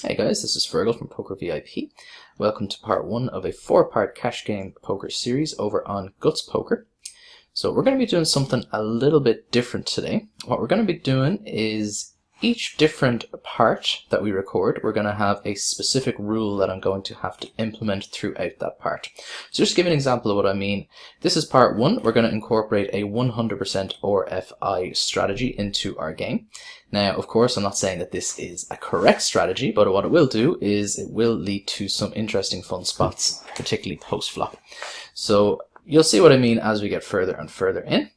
Hey guys, this is Fergal from Poker VIP. Welcome to part 1 of a 4-part cash game poker series over on Guts Poker. So we're going to be doing something a little bit different today. What we're going to be doing is each different part that we record, we're going to have a specific rule that I'm going to have to implement throughout that part. So just to give an example of what I mean, this is part 1. We're going to incorporate a 100% RFI strategy into our game. Now, of course, I'm not saying that this is a correct strategy, but what it will do is it will lead to some interesting fun spots, particularly post-flop. So you'll see what I mean as we get further and further in.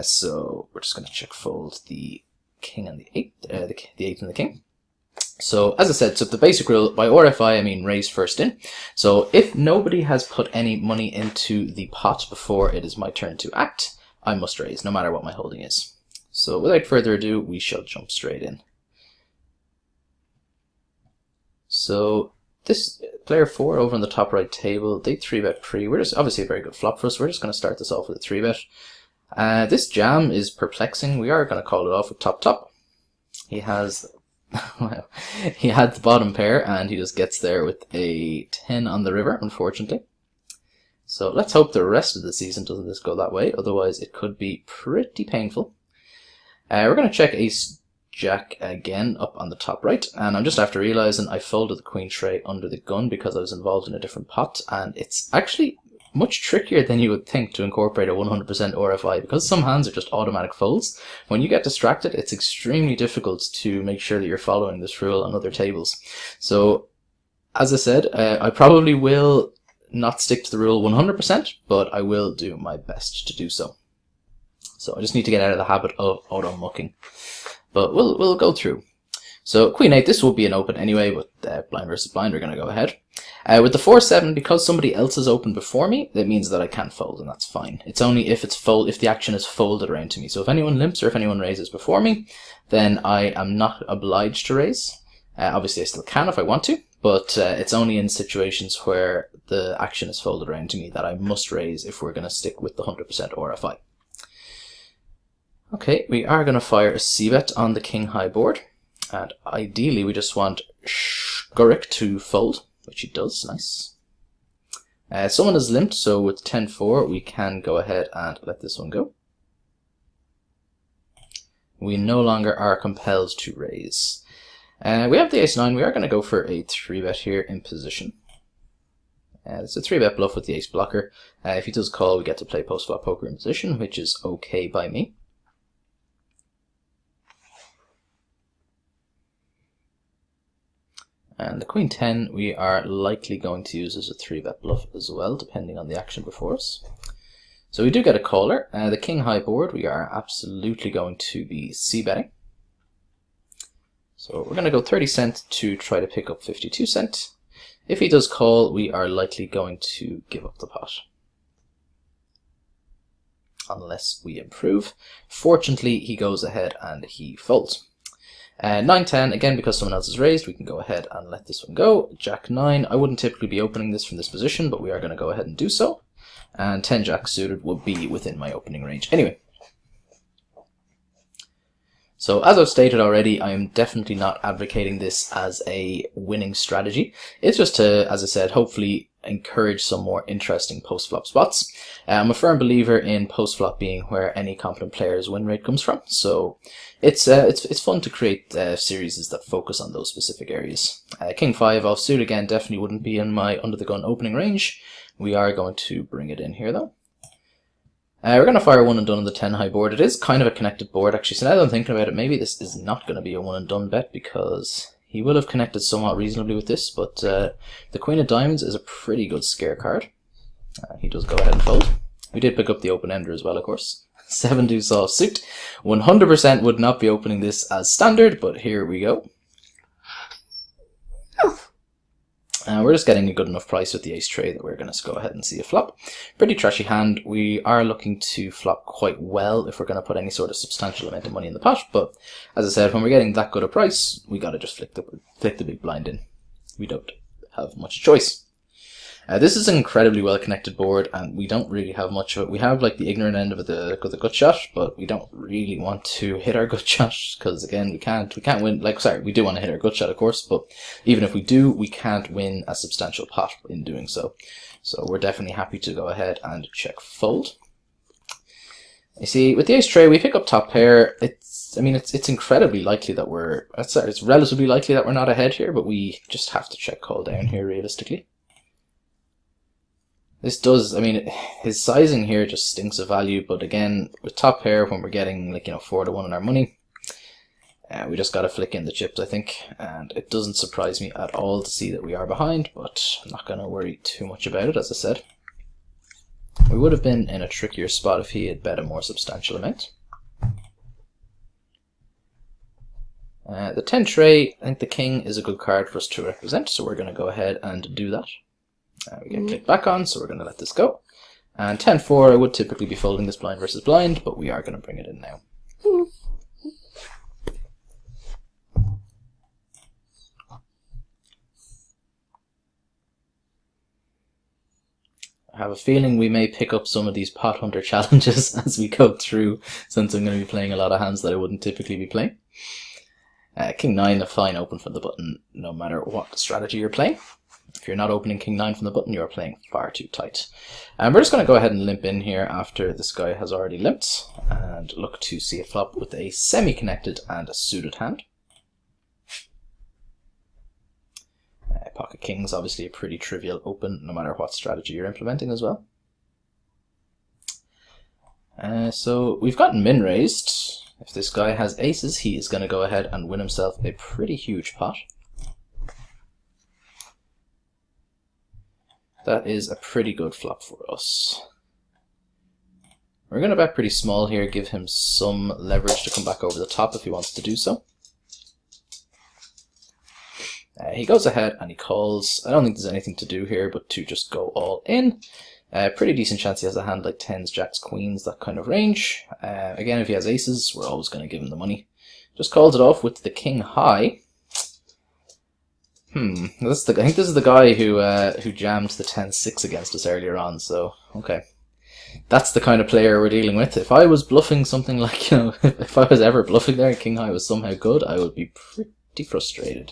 So we're just going to check fold the king and the 8, the 8 and the king. So as I said, so the basic rule, by RFI I mean raise first in. So if nobody has put any money into the pot before it is my turn to act, I must raise, no matter what my holding is. So without further ado, we shall jump straight in. So this player 4 over on the top right table, they 3-bet pre. We're just obviously a very good flop for us. We're just going to start this off with a 3-bet. This jam is perplexing. We are going to call it off with top. He has, well, he had the bottom pair and he just gets there with a 10 on the river, unfortunately. So let's hope the rest of the season doesn't just go that way. Otherwise, it could be pretty painful. We're going to check ace jack again up on the top right, and I'm just after realizing I folded the queen tray under the gun because I was involved in a different pot, and it's actually much trickier than you would think to incorporate a 100% RFI because some hands are just automatic folds. When you get distracted, it's extremely difficult to make sure that you're following this rule on other tables. So, as I said, I probably will not stick to the rule 100%, but I will do my best to do so. So I just need to get out of the habit of auto-mucking. But we'll go through. So Queen 8, this will be an open anyway, but blind versus blind, we're going to go ahead. With the 4-7, because somebody else is open before me, that means that I can't fold, and that's fine. It's only if the action is folded around to me. So if anyone limps or if anyone raises before me, then I am not obliged to raise. Obviously I still can if I want to, but it's only in situations where the action is folded around to me that I must raise if we're going to stick with the 100% RFI. Okay, we are going to fire a c-bet on the king high board, and ideally we just want Skurrik to fold, which he does, nice. Someone is limped, so with 10-4 we can go ahead and let this one go. We no longer are compelled to raise. We have the ace-9, we are going to go for a 3-bet here in position. It's a 3-bet bluff with the ace blocker. If he does call, we get to play post-flop poker in position, which is okay by me. And the queen 10 we are likely going to use as a 3-bet bluff as well, depending on the action before us. So we do get a caller. The king high board we are absolutely going to be c-betting. So we're going to go 30 cent to try to pick up 52 cent. If he does call, we are likely going to give up the pot. Unless we improve. Fortunately, he goes ahead and he folds. 9-10, again, because someone else is raised, we can go ahead and let this one go. Jack 9, I wouldn't typically be opening this from this position, but we are going to go ahead and do so. And 10 Jack suited would be within my opening range. Anyway. So, as I've stated already, I am definitely not advocating this as a winning strategy. It's just to, as I said, hopefully encourage some more interesting post-flop spots. I'm a firm believer in post-flop being where any competent player's win rate comes from, so it's fun to create series that focus on those specific areas. King 5 offsuit again definitely wouldn't be in my under the gun opening range. We are going to bring it in here though. We're going to fire one and done on the 10 high board. It is kind of a connected board actually, so now that I'm thinking about it, maybe this is not going to be a one and done bet because he will have connected somewhat reasonably with this, but the Queen of Diamonds is a pretty good scare card. He does go ahead and fold. We did pick up the open ender as well, of course. 7 deuce offsuit. 100% would not be opening this as standard, but here we go. We're just getting a good enough price with the ace tray that we're going to go ahead and see a flop. Pretty trashy hand. We are looking to flop quite well if we're going to put any sort of substantial amount of money in the pot, but as I said, when we're getting that good a price, we got to just flick the big blind in. We don't have much choice. This is an incredibly well connected board, and we don't really have much of it. We have like the ignorant end of it, the gut shot, but we don't really want to hit our gut shot because again we can't win. Like, sorry, we do want to hit our gut shot, of course, but even if we do, we can't win a substantial pot in doing so. So we're definitely happy to go ahead and check fold. You see, with the ace tray, we pick up top pair. It's incredibly likely that it's relatively likely that we're not ahead here, but we just have to check call down here realistically. This does, his sizing here just stinks of value, but again, with top pair, when we're getting 4 to 1 on our money, we just gotta flick in the chips, I think, and it doesn't surprise me at all to see that we are behind, but I'm not gonna worry too much about it, as I said. We would have been in a trickier spot if he had bet a more substantial amount. The 10 tray, I think the king is a good card for us to represent, so we're gonna go ahead and do that. We get clicked back on, so we're going to let this go. And 10-4, I would typically be folding this blind versus blind, but we are going to bring it in now. I have a feeling we may pick up some of these pot hunter challenges as we go through, since I'm going to be playing a lot of hands that I wouldn't typically be playing. King 9, a fine open from the button, no matter what strategy you're playing. If you're not opening king 9 from the button, you're playing far too tight. And we're just going to go ahead and limp in here after this guy has already limped, and look to see a flop with a semi-connected and a suited hand. Pocket king's obviously a pretty trivial open, no matter what strategy you're implementing as well. So we've gotten min raised. If this guy has aces, he is going to go ahead and win himself a pretty huge pot. That is a pretty good flop for us. We're going to bet pretty small here, give him some leverage to come back over the top if he wants to do so. He goes ahead and he calls. I don't think there's anything to do here but to just go all in. Pretty decent chance he has a hand like 10s, jacks, queens, that kind of range. Again, if he has aces, we're always going to give him the money. Just calls it off with the king high. I think this is the guy who jammed the 10-6 against us earlier on, so okay. That's the kind of player we're dealing with. If I was bluffing something like, if I was ever bluffing there and king high was somehow good, I would be pretty frustrated.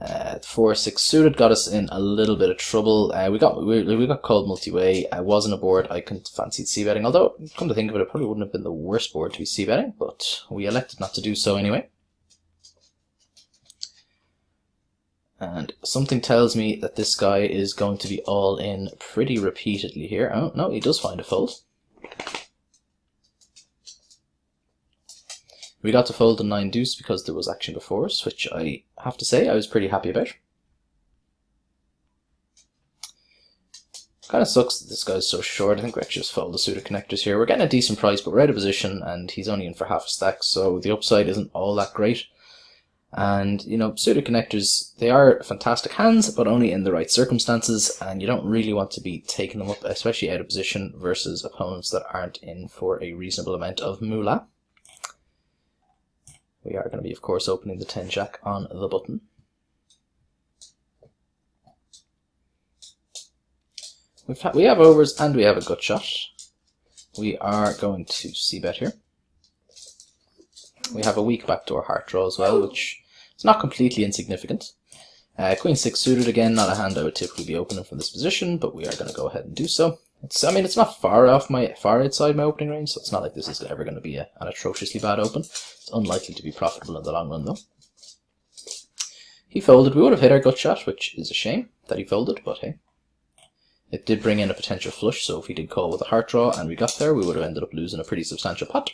4-6 suited got us in a little bit of trouble. We got called multi-way. I wasn't a board I fancied c-betting, although, come to think of it, it probably wouldn't have been the worst board to be c-betting, but we elected not to do so anyway. And something tells me that this guy is going to be all in pretty repeatedly here. Oh, no, he does find a fold. We got to fold the 9 deuce because there was action before us, which I have to say I was pretty happy about. Kind of sucks that this guy's so short. I think we actually just fold the suited connectors here. We're getting a decent price, but we're out of position, and he's only in for half a stack, so the upside isn't all that great. And, suited connectors, they are fantastic hands, but only in the right circumstances, and you don't really want to be taking them up, especially out of position, versus opponents that aren't in for a reasonable amount of moolah. We are going to be, of course, opening the 10-jack on the button. We have overs and we have a gut shot. We are going to c-bet here. We have a weak backdoor heart draw as well, which is not completely insignificant. Queen 6 suited, again, not a hand I would typically be opening from this position, but we are going to go ahead and do so. It's not far outside my opening range, so it's not like this is ever going to be an atrociously bad open. It's unlikely to be profitable in the long run, though. He folded. We would have hit our gut shot, which is a shame that he folded, but hey. It did bring in a potential flush, so if he did call with a heart draw and we got there, we would have ended up losing a pretty substantial pot.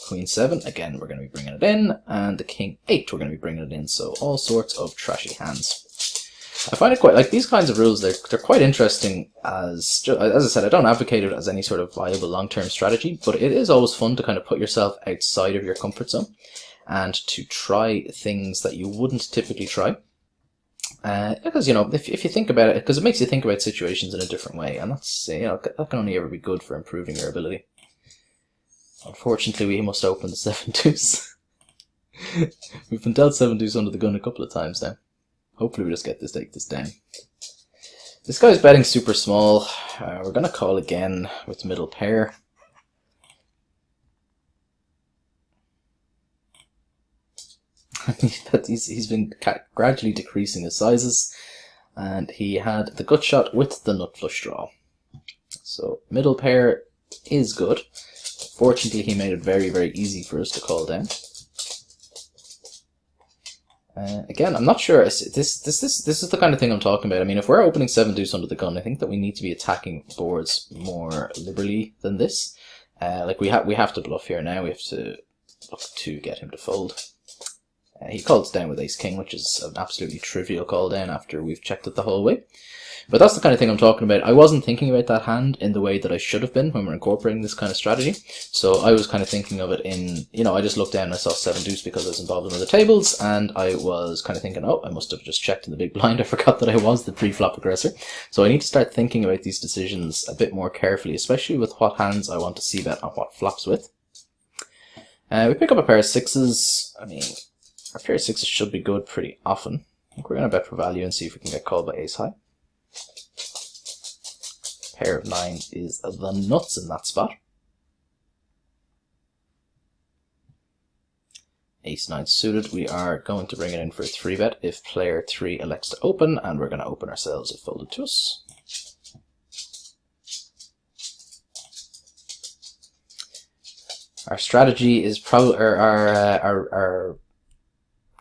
Queen 7, again, we're going to be bringing it in, and the King 8, we're going to be bringing it in, so all sorts of trashy hands. I find it quite, like, these kinds of rules, they're quite interesting as I said, I don't advocate it as any sort of viable long-term strategy, but it is always fun to kind of put yourself outside of your comfort zone and to try things that you wouldn't typically try. Because, if you think about it, because it makes you think about situations in a different way, and that's, that can only ever be good for improving your ability. Unfortunately, we must open the 7 deuce. We've been dealt 7 deuce under the gun a couple of times now. Hopefully we just get this, take this down. This guy's betting super small. We're going to call again with middle pair. He's been gradually decreasing his sizes, and he had the gut shot with the nut flush draw. So middle pair is good. Fortunately, he made it very, very easy for us to call down. Again, I'm not sure. This is the kind of thing I'm talking about. I mean, if we're opening 7 deuce under the gun, I think that we need to be attacking boards more liberally than this. Like we have to bluff here now. We have to look to get him to fold. He calls down with ace king, which is an absolutely trivial call down after we've checked it the whole way. But that's the kind of thing I'm talking about. I wasn't thinking about that hand in the way that I should have been when we're incorporating this kind of strategy. So I was kind of thinking of it in, I just looked down and I saw 7 deuce because I was involved in other tables, and I was kind of thinking, oh, I must have just checked in the big blind. I forgot that I was the pre-flop aggressor. So I need to start thinking about these decisions a bit more carefully, especially with what hands I want to see bet on what flops with. We pick up a pair of sixes. I mean, our pair of sixes should be good pretty often. I think we're going to bet for value and see if we can get called by ace high. Pair of 9 is the nuts in that spot. Ace 9 suited, we are going to bring it in for a 3-bet if player 3 elects to open, and we're going to open ourselves if folded to us. Our strategy is probably, our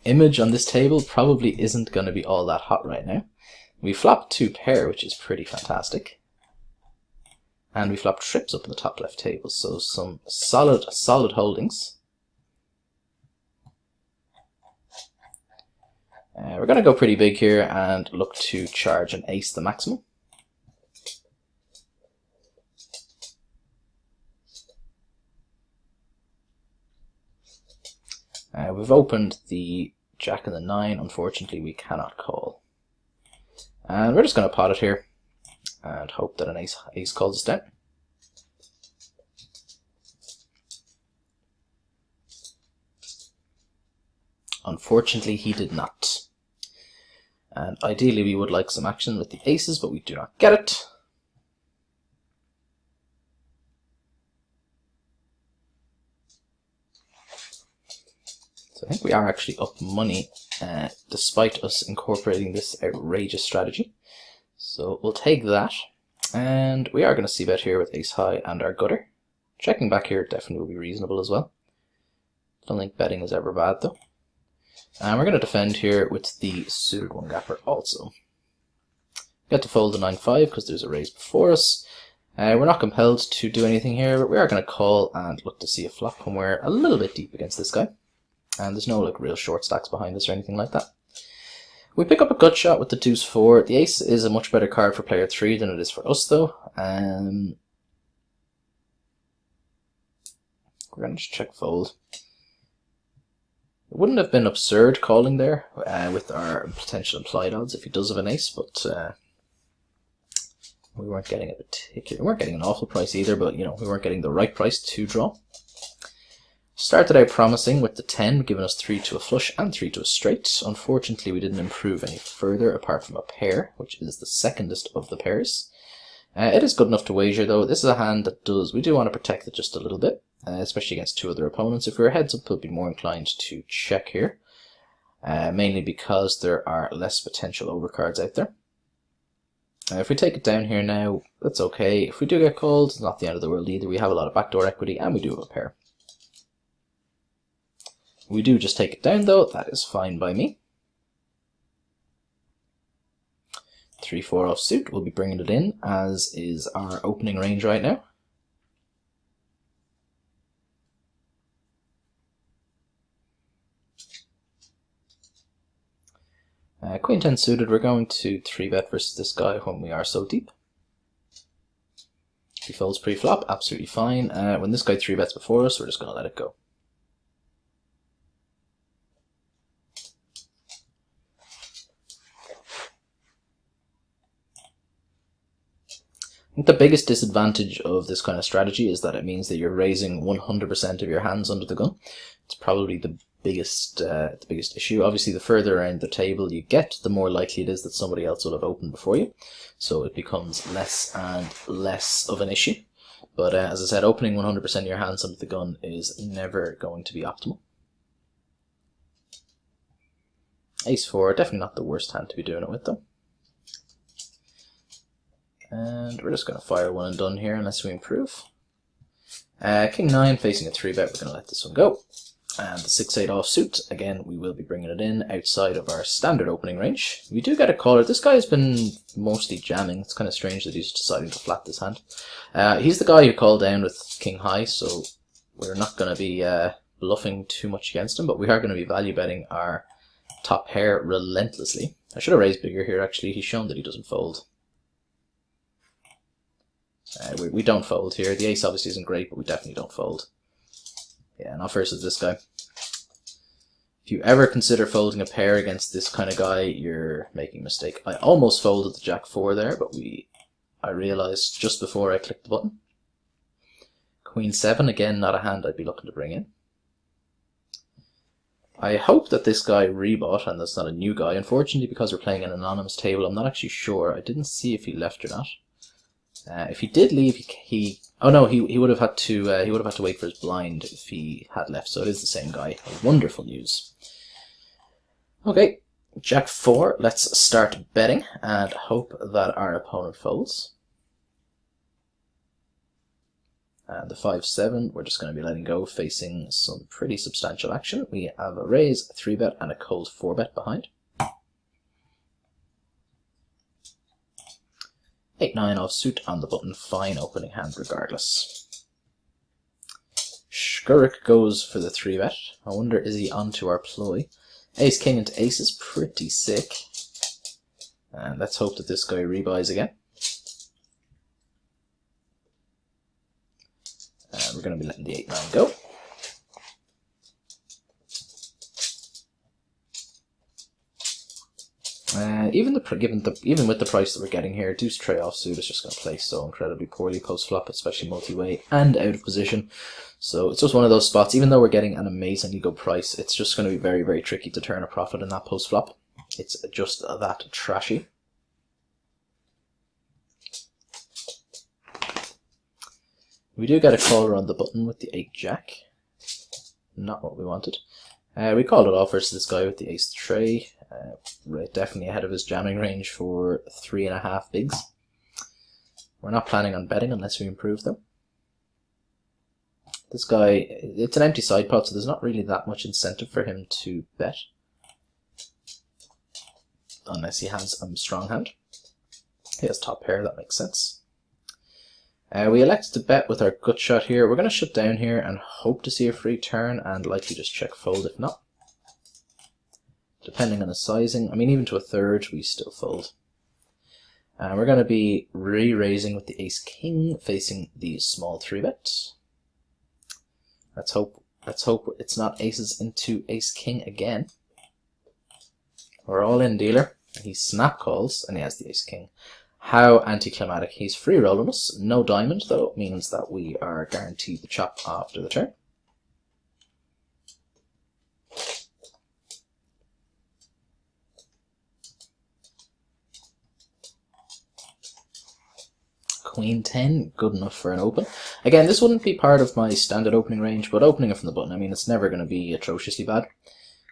image on this table probably isn't going to be all that hot right now. We flopped 2 pair, which is pretty fantastic. And we flopped trips up in the top left table, so some solid holdings. We're going to go pretty big here and look to charge an ace the maximum. We've opened the jack and the 9. Unfortunately, we cannot call. And we're just going to pot it here and hope that an ace calls us down. Unfortunately, he did not. And ideally, we would like some action with the aces, but we do not get it. So I think we are actually up money, despite us incorporating this outrageous strategy. So we'll take that, and we are going to c-bet here with ace high and our gutter. Checking back here definitely will be reasonable as well. Don't think betting is ever bad though. And we're going to defend here with the suited 1-gapper also. Get to fold the 9-5 because there's a raise before us. We're not compelled to do anything here, but we are going to call and look to see a flop when we're a little bit deep against this guy. And there's no like real short stacks behind us or anything like that. We pick up a gut shot with the deuce 4. The ace is a much better card for player 3 than it is for us though. We're going to just check fold. It wouldn't have been absurd calling there with our potential implied odds if he does have an ace, but we weren't getting we weren't getting an awful price either, but we weren't getting the right price to draw. Started out promising with the 10, giving us 3 to a flush and 3 to a straight. Unfortunately, we didn't improve any further apart from a pair, which is the secondest of the pairs. It is good enough to wager though. This is a hand that we do want to protect it just a little bit, especially against 2 other opponents. If we were heads up, we'll be more inclined to check here, mainly because there are less potential overcards out there. If we take it down here now, that's okay. If we do get called, it's not the end of the world either. We have a lot of backdoor equity and we do have a pair. We do just take it down though, that is fine by me. 3-4 offsuit, we'll be bringing it in, as is our opening range right now. Queen 10 suited, we're going to 3-bet versus this guy when we are so deep. If he folds pre-flop, absolutely fine. When this guy 3-bets before us, we're just going to let it go. I think the biggest disadvantage of this kind of strategy is that it means that you're raising 100% of your hands under the gun. It's probably the biggest issue. Obviously, the further around the table you get, the more likely it is that somebody else will have opened before you. So it becomes less and less of an issue. But as I said, opening 100% of your hands under the gun is never going to be optimal. Ace 4, definitely not the worst hand to be doing it with though. And we're just going to fire one and done here unless we improve. King 9 facing a 3-bet, we're going to let this one go. And the 6-8 offsuit, again, we will be bringing it in outside of our standard opening range. We do get a caller. This guy has been mostly jamming. It's kind of strange that he's deciding to flat this hand. He's the guy who called down with King High, so we're not going to be bluffing too much against him, but we are going to be value betting our top pair relentlessly. I should have raised bigger here, actually. He's shown that he doesn't fold. We don't fold here. The ace obviously isn't great, but we definitely don't fold. Yeah, not versus this guy. If you ever consider folding a pair against this kind of guy, you're making a mistake. I almost folded the Jack 4 there, but I realized just before I clicked the button. Queen 7, again, not a hand I'd be looking to bring in. I hope that this guy rebought, and that's not a new guy. Unfortunately, because we're playing an anonymous table, I'm not actually sure. I didn't see if he left or not. If he did leave, oh no, he would have had to wait for his blind if he had left. So it is the same guy. Wonderful news. Okay, Jack 4. Let's start betting and hope that our opponent folds. And the 5-7, we're just going to be letting go, facing some pretty substantial action. We have a raise, a 3-bet, and a cold 4-bet behind. 8-9 offsuit on the button, fine opening hand regardless. Shkurik goes for the 3-bet. I wonder, is he onto our ploy? Ace King into ace is pretty sick. And let's hope that this guy rebuys again. And we're going to be letting the 8-9 go. Even with the price that we're getting here, Deuce Tray offsuit is just going to play so incredibly poorly post flop, especially multi-way and out of position. So it's just one of those spots. Even though we're getting an amazingly good price, it's just going to be very, very tricky to turn a profit in that post flop. It's just that trashy. We do get a caller on the button with the 8-Jack. Not what we wanted. We called it off versus this guy with the ace tray. Right, definitely ahead of his jamming range for 3.5 bigs. We're not planning on betting unless we improve them. This guy, it's an empty side pot, so there's not really that much incentive for him to bet. Unless he has a strong hand. He has top pair, that makes sense. We elected to bet with our gut shot here. We're going to shut down here and hope to see a free turn and likely just check fold if not. Depending on the sizing, I mean even to a third we still fold. We're going to be re-raising with the ace king facing the small 3-bet. Let's hope it's not aces into ace king again. We're all in, dealer. He snap calls and he has the ace king. How anticlimactic. He's free rolling us. No diamond though, means that we are guaranteed the chop after the turn. Queen 10, good enough for an open. Again, this wouldn't be part of my standard opening range, but opening it from the button, I mean, it's never going to be atrociously bad.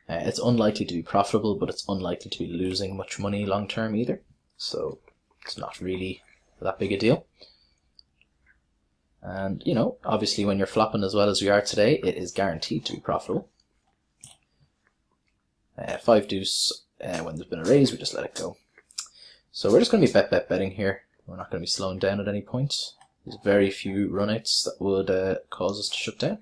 It's unlikely to be profitable, but it's unlikely to be losing much money long term either. So it's not really that big a deal. And, you know, obviously when you're flopping as well as we are today, it is guaranteed to be profitable. 5 deuce, when there's been a raise, we just let it go. So we're just going to be betting here. We're not going to be slowing down at any point. There's very few runouts that would cause us to shut down.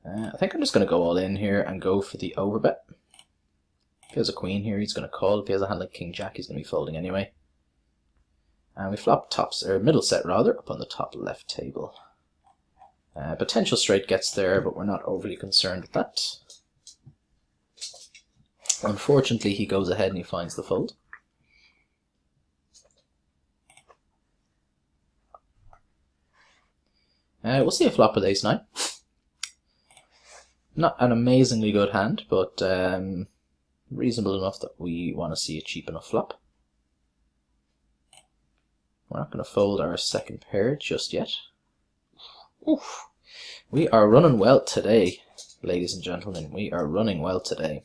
I think I'm just going to go all in here and go for the overbet. If he has a queen here, he's going to call. If he has a hand like king jack, he's going to be folding anyway. And we flop middle set rather, up on the top left table. Potential straight gets there, but we're not overly concerned with that. Unfortunately, he goes ahead and he finds the fold. We'll see a flop with ace 9. Not an amazingly good hand, but reasonable enough that we want to see a cheap enough flop. We're not going to fold our second pair just yet. Oof. We are running well today, ladies and gentlemen. We are running well today.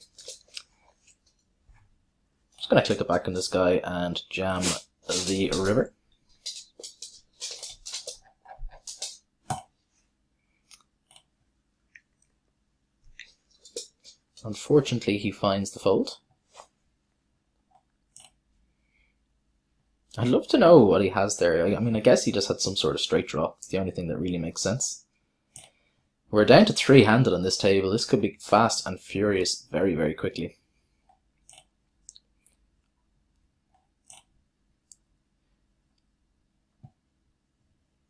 Just going to click it back on this guy and jam the river. Unfortunately, he finds the fold. I'd love to know what he has there. I mean, I guess he just had some sort of straight draw. It's the only thing that really makes sense. We're down to 3-handed on this table. This could be fast and furious very, very quickly.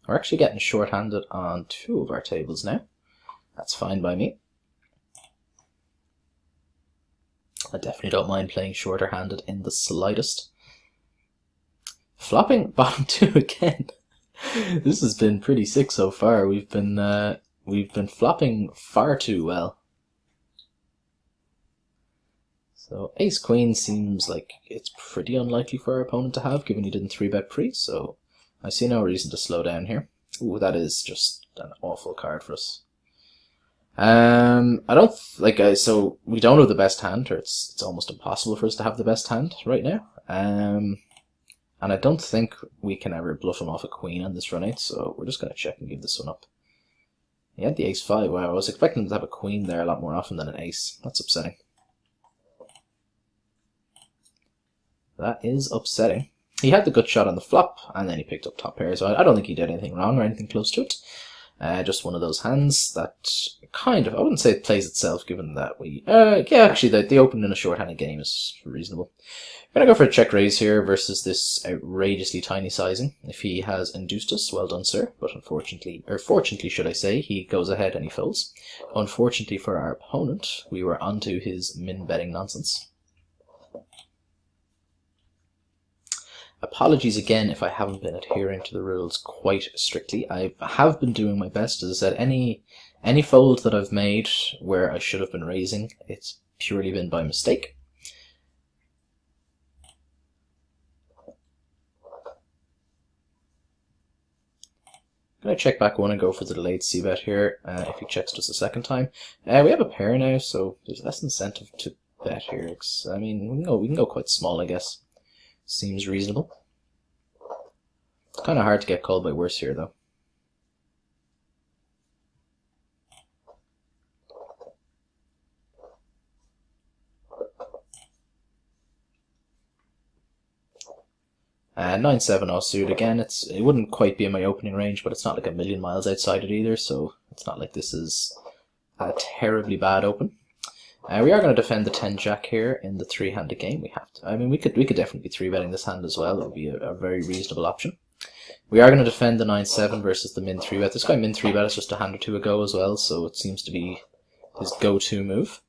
We're actually getting short-handed on 2 of our tables now. That's fine by me. I definitely don't mind playing shorter-handed in the slightest. Flopping bottom 2 again. This has been pretty sick so far. We've been flopping far too well. So ace queen seems like it's pretty unlikely for our opponent to have, given he didn't 3-bet pre. So I see no reason to slow down here. Ooh, that is just an awful card for us. I don't like so we don't have the best hand, or it's almost impossible for us to have the best hand right now. And I don't think we can ever bluff him off a queen on this run out, so we're just going to check and give this one up. He had the ace 5. Wow, I was expecting him to have a queen there a lot more often than an ace. That's upsetting. That is upsetting. He had the good shot on the flop, and then he picked up top pair, so I don't think he did anything wrong or anything close to it. Just one of those hands that kind of, I wouldn't say it plays itself, given that we, yeah, actually the open in a short-handed game is reasonable. I'm going to go for a check raise here versus this outrageously tiny sizing. If he has induced us, well done, sir. But unfortunately, or fortunately should I say, he goes ahead and he folds. Unfortunately for our opponent, we were onto his min-betting nonsense. Apologies again if I haven't been adhering to the rules quite strictly. I have been doing my best. As I said, any fold that I've made where I should have been raising, it's purely been by mistake. I'm going to check back one and go for the delayed c-bet here, if he checks just a second time. We have a pair now, so there's less incentive to bet here. I mean, we can go quite small, I guess. Seems reasonable. It's kind of hard to get called by worse here, though. And 9-7 offsuit again. It wouldn't quite be in my opening range, but it's not like a million miles outside it either, so it's not like this is a terribly bad open. We are going to defend the 10-jack here in the 3-handed game. We have to. I mean, we could definitely be 3-betting this hand as well. It would be a very reasonable option. We are going to defend the 9-7 versus the min 3-bet. This guy min 3-bet is just a hand or two ago as well, so it seems to be his go-to move.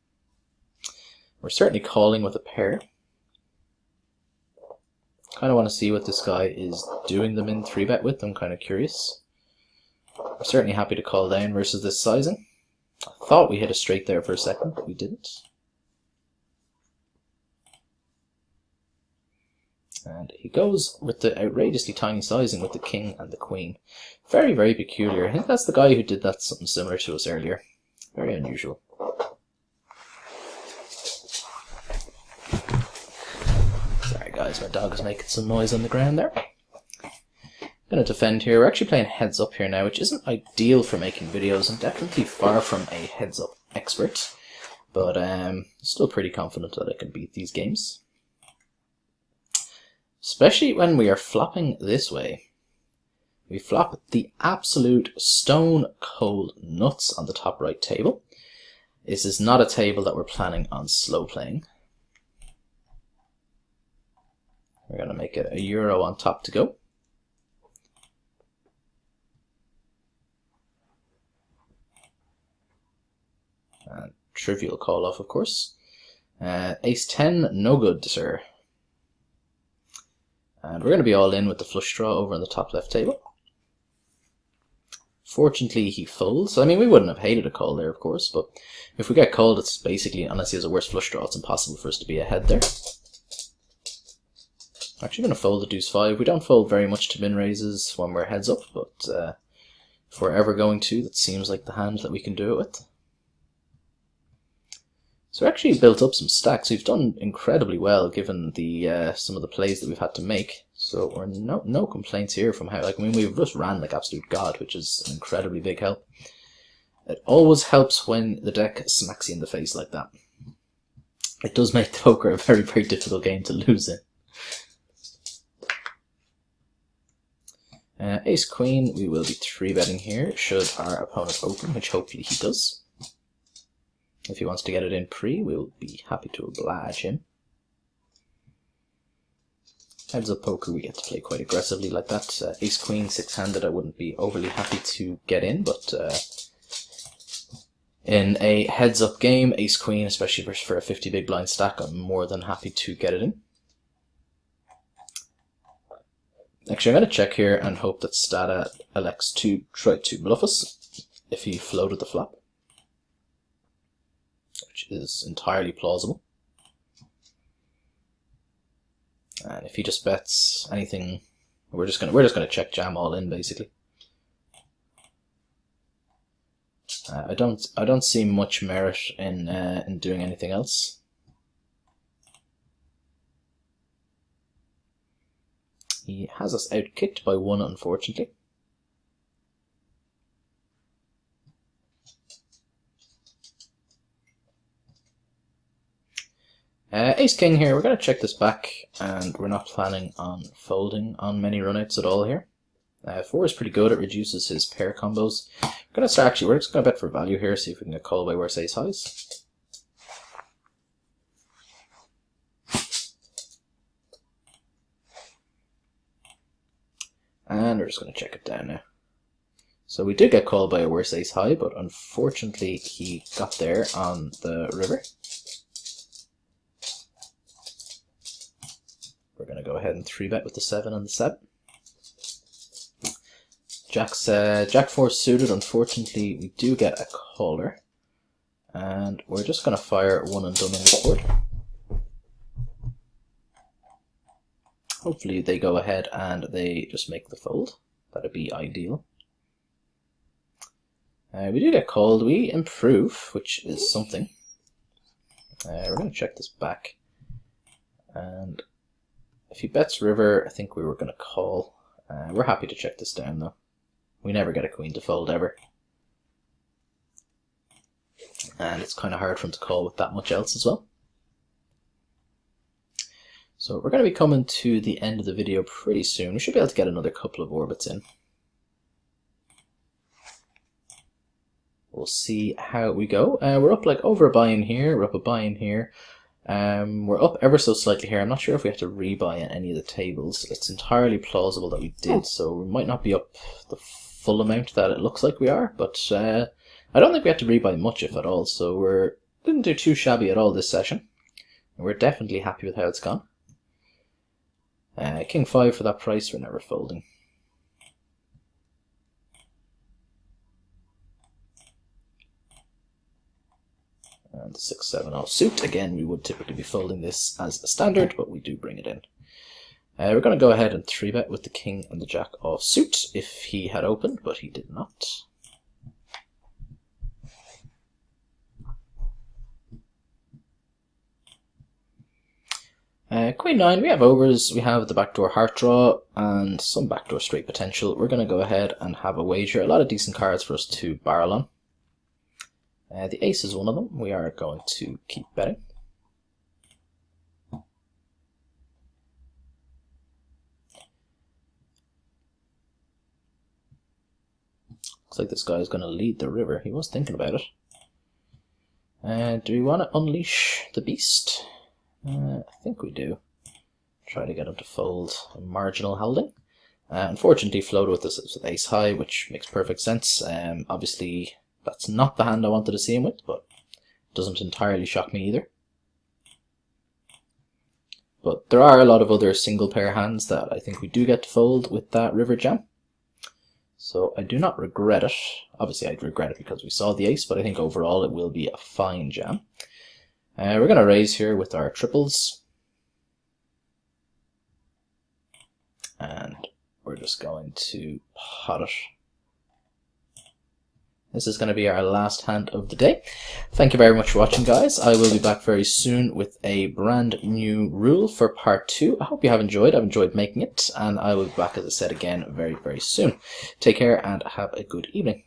We're certainly calling with a pair. Kind of want to see what this guy is doing the min 3-bet with. I'm kind of curious. We're certainly happy to call down versus this sizing. I thought we hit a straight there for a second, but we didn't. And he goes with the outrageously tiny sizing with the king and the queen. Very, very peculiar. I think that's the guy who did that something similar to us earlier. Very unusual. Sorry guys, my dog is making some noise on the ground there. Going to defend here. We're actually playing heads up here now, which isn't ideal for making videos. I'm definitely far from a heads up expert, but still pretty confident that I can beat these games. Especially when we are flopping this way. We flop the absolute stone cold nuts on the top right table. This is not a table that we're planning on slow playing. We're going to make it a euro on top to go. And trivial call off, of course. Ace 10, no good, sir. And we're going to be all in with the flush draw over on the top left table. Fortunately, he folds. I mean, we wouldn't have hated a call there, of course, but if we get called, it's basically, unless he has a worse flush draw, it's impossible for us to be ahead there. Actually going to fold the deuce 5. We don't fold very much to min raises when we're heads up, but if we're ever going to, that seems like the hand that we can do it with. So we actually built up some stacks. We've done incredibly well given the some of the plays that we've had to make. So we're no complaints here from how, like, I mean, we've just ran like absolute god, which is an incredibly big help. It always helps when the deck smacks you in the face like that. It does make poker a very, very difficult game to lose in. Ace Queen, we will be 3-betting here should our opponent open, which hopefully he does. If he wants to get it in pre, we'll be happy to oblige him. Heads up poker, we get to play quite aggressively like that. Ace Queen 6-handed, I wouldn't be overly happy to get in, but in a heads up game, Ace Queen, especially for a 50 big blind stack, I'm more than happy to get it in. Actually, I'm going to check here and hope that Stata elects to try to bluff us if he floated the flop, which is entirely plausible. And if he just bets anything, we're just gonna check jam all in basically. I don't see much merit in doing anything else. He has us outkicked by 1, unfortunately. Ace King here, we're going to check this back, and we're not planning on folding on many runouts at all here. 4 is pretty good, it reduces his pair combos. We're just going to bet for value here, see if we can get called by worse ace highs. And we're just going to check it down now. So we did get called by a worse ace high, but unfortunately he got there on the river. We're going to go ahead and 3-bet with the 7 and the 7. Jack 4 suited, unfortunately we do get a caller. And we're just going to fire 1 and done on the board. Hopefully they go ahead and they just make the fold. That'd be ideal. We do get called. We improve, which is something. We're going to check this back. And if he bets river, I think we were going to call. We're happy to check this down though. We never get a queen to fold ever. And it's kind of hard for him to call with that much else as well. So we're going to be coming to the end of the video pretty soon. We should be able to get another couple of orbits in. We'll see how we go. We're up like over a buy-in here, we're up a buy-in here. We're up ever so slightly here. I'm not sure if we have to rebuy in any of the tables. It's entirely plausible that we did, so we might not be up the full amount that it looks like we are, but I don't think we have to rebuy much, if at all, so we didn't do too shabby at all this session. We're definitely happy with how it's gone. King 5 for that price, we're never folding. And the 6-7 offsuit. Again, we would typically be folding this as a standard, but we do bring it in. We're going to go ahead and 3-bet with the king and the jack offsuit if he had opened, but he did not. Queen 9, we have overs, we have the backdoor heart draw, and some backdoor straight potential. We're going to go ahead and have a wager. A lot of decent cards for us to barrel on. The ace is one of them. We are going to keep betting. Looks like this guy is going to lead the river. He was thinking about it. Do we want to unleash the beast? I think we do. Try to get him to fold a marginal holding. Unfortunately, floated with this with ace high, which makes perfect sense. Obviously, that's not the hand I wanted to see him with, but it doesn't entirely shock me either. But there are a lot of other single pair hands that I think we do get to fold with that river jam. So I do not regret it. Obviously I regret it because we saw the ace, but I think overall it will be a fine jam. We're going to raise here with our triples. And we're just going to pot it. This is going to be our last hand of the day. Thank you very much for watching, guys. I will be back very soon with a brand new rule for part 2. I hope you have enjoyed. I've enjoyed making it, and I will be back, as I said, again very, very soon. Take care and have a good evening.